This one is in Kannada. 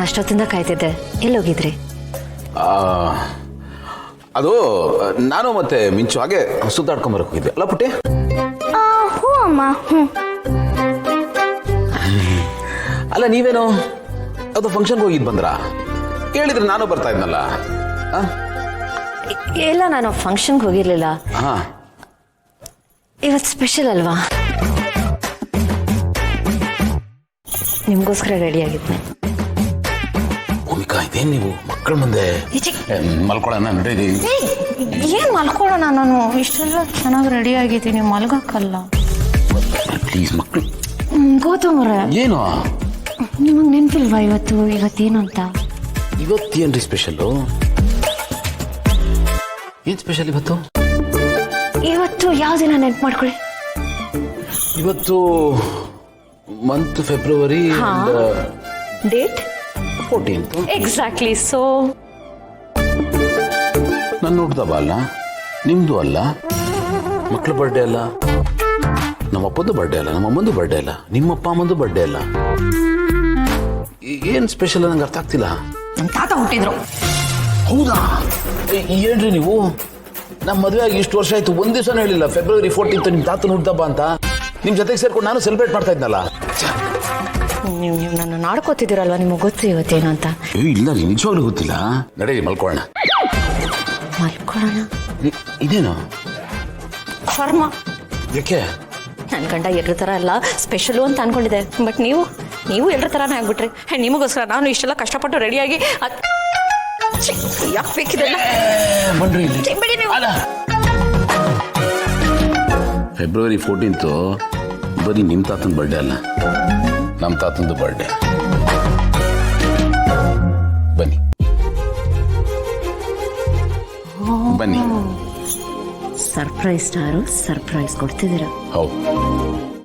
ಅಷ್ಟೊತ್ತಿಂದ ಕಾಯ್ತಿದ್ದೆ. ಎಲ್ಲೋಗಿದ್ರಿ? ಅದು ನಾನು ಮತ್ತೆ ಮಿಂಚು ಹಾಗೆ ಸುತ್ತಾಡ್ಕೊಂಬರಕ್ಕೆ ಹೋಗಿದ್ದೆ ಅಲ್ಲ ಪುಟ್ಟಿ? ಹ್ಞೂ ಅಮ್ಮ. ಹ್ಞೂ. ಅಲ್ಲ ನೀವೇನು ಅದು ಫಂಕ್ಷನ್ಗೆ ಹೋಗಿದ್ದು ಬಂದ್ರಾ? ಹೇಳಿದ್ರೆ ನಾನು ಬರ್ತಾ ಇದ್ನಲ್ಲ. ಇಲ್ಲ, ನಾನು ಫಂಕ್ಷನ್ಗೆ ಹೋಗಿರ್ಲಿಲ್ಲ. ಹಾ, ಇವತ್ತು ಸ್ಪೆಷಲ್ ಅಲ್ವಾ, ನಿಮ್ಗೋಸ್ಕರ ರೆಡಿ ಆಗಿದ್ದೆ. ಭೂಮಿಕಾ, ಇದೇನು ನೀವು ಮಕ್ಕಳ ಮುಂದೆ ಮಲ್ಕೊಳ್ಳೋಣ ನಡೀರಿ. ಏನ್ ಮಲ್ಕೊಳ್ಳೋಣ, ನಾನು ಇಷ್ಟೆಲ್ಲ ಚೆನ್ನಾಗಿ ರೆಡಿ ಆಗಿದ್ದೀನಿ, ಮಲ್ಗಕ್ಕಲ್ಲ. ಪ್ಲೀಸ್ ಮಕ್ಕಳು. ಗೌತಮ್ರೆ, ಏನು ನಿಮಗ್ ನೆನ್ಪಿಲ್ವಾ ಇವತ್ತೇನು ಅಂತ? ಇವತ್ತೇನ್ರಿ ಸ್ಪೆಷಲ್ಲು? ಏನ್ ಸ್ಪೆಷಲ್ ಇವತ್ತು? ಇವತ್ತು ಯಾವ ದಿನ ನೆನ್ಪು ಮಾಡ್ಕೊಳ್ಳಿ. ಇವತ್ತು month February, date 14th. Exactly. So ನನ್ನ ಹುಡ್ದಬ್ಬ ಅಲ್ಲ, ನಿಮ್ದು ಅಲ್ಲ, ಮಕ್ಕಳ ಬರ್ಡೇ ಅಲ್ಲ, ನಮ್ಮ ಅಪ್ಪಂದು ಬರ್ಡೇ ಅಲ್ಲ, ನಮ್ಮ ಅಮ್ಮಂದು ಬರ್ಡೇ ಅಲ್ಲ, ನಿಮ್ಮಪ್ಪ ಅಮ್ಮಂದು ಬರ್ಡೇ ಅಲ್ಲ. ಏನ್ ಸ್ಪೆಷಲ್ ನಂಗೆ ಅರ್ಥ ಆಗ್ತಿಲ್ಲ. ನಮ್ಮ ತಾತ ಹುಟ್ಟಿದ್ರು. ಹೌದಾ? ಏನ್ರಿ ನೀವು, ನಮ್ಮ ಮದುವೆ ಆಗಿ ಇಷ್ಟು ವರ್ಷ ಆಯ್ತು, ಒಂದ್ ದಿವಸ ಹೇಳಿಲ್ಲ ಫೆಬ್ರವರಿ 14th ನಿಮ್ ತಾತನ ಹುಡ್ದಬ್ಬ ಅಂತ. ನಿಮ್ ಜೊತೆಗೆ ಸೇರ್ಕೊಂಡು ನಾನು ಸೆಲೆಬ್ರೇಟ್ ಮಾಡ್ತಾ ಇದ್ನಲ್ಲ. ನೀವು ನನ್ನ ನಾಡ್ಕೋತಿದ್ದೀರಲ್ವಾ, ನಿಮಗೆ ಗೊತ್ತು ಇವತ್ತೇನು ಅಂತ? ಇಲ್ಲ ರೀ, ನಿಜವಾಗ್ಲೂ ಗೊತ್ತಿಲ್ಲ. ನಡೀರಿ ಮಲ್ಕೊಳ್ಳೋಣ. ಇದೇನು ಶರ್ಮ? ಯಾಕೆ? ನನ್ನ ಗಂಡ ಎಲ್ರ ಥರ ಅಲ್ಲ, ಸ್ಪೆಷಲು ಅಂತ ಅನ್ಕೊಂಡಿದ್ದೆ. ಬಟ್ ನೀವು ಎಲ್ರ ಥರನೇ ಆಗ್ಬಿಟ್ರಿ. ನಿಮಗೋಸ್ಕರ ನಾನು ಇಷ್ಟೆಲ್ಲ ಕಷ್ಟಪಟ್ಟು ರೆಡಿಯಾಗಿ ಯಾಕೆ ಬೇಕಿದೆಲ್ಲ ಬನ್ರಿ. ಬಿಡಿ ನೀವು. ಫೆಬ್ರವರಿ 14th ಬರೀ ನಿಮ್ಮ ತಾತನ ಬರ್ಡೇ ಅಲ್ಲ, ನಮ್ಮ ತಾತಂದು ಬರ್ಡೇ. ಬನ್ನಿ ಸರ್ಪ್ರೈಸ್ ಸ್ಟಾರು, ಸರ್ಪ್ರೈಸ್ ಕೊಡ್ತಿದ್ದೀರಾ? ಹೌದು.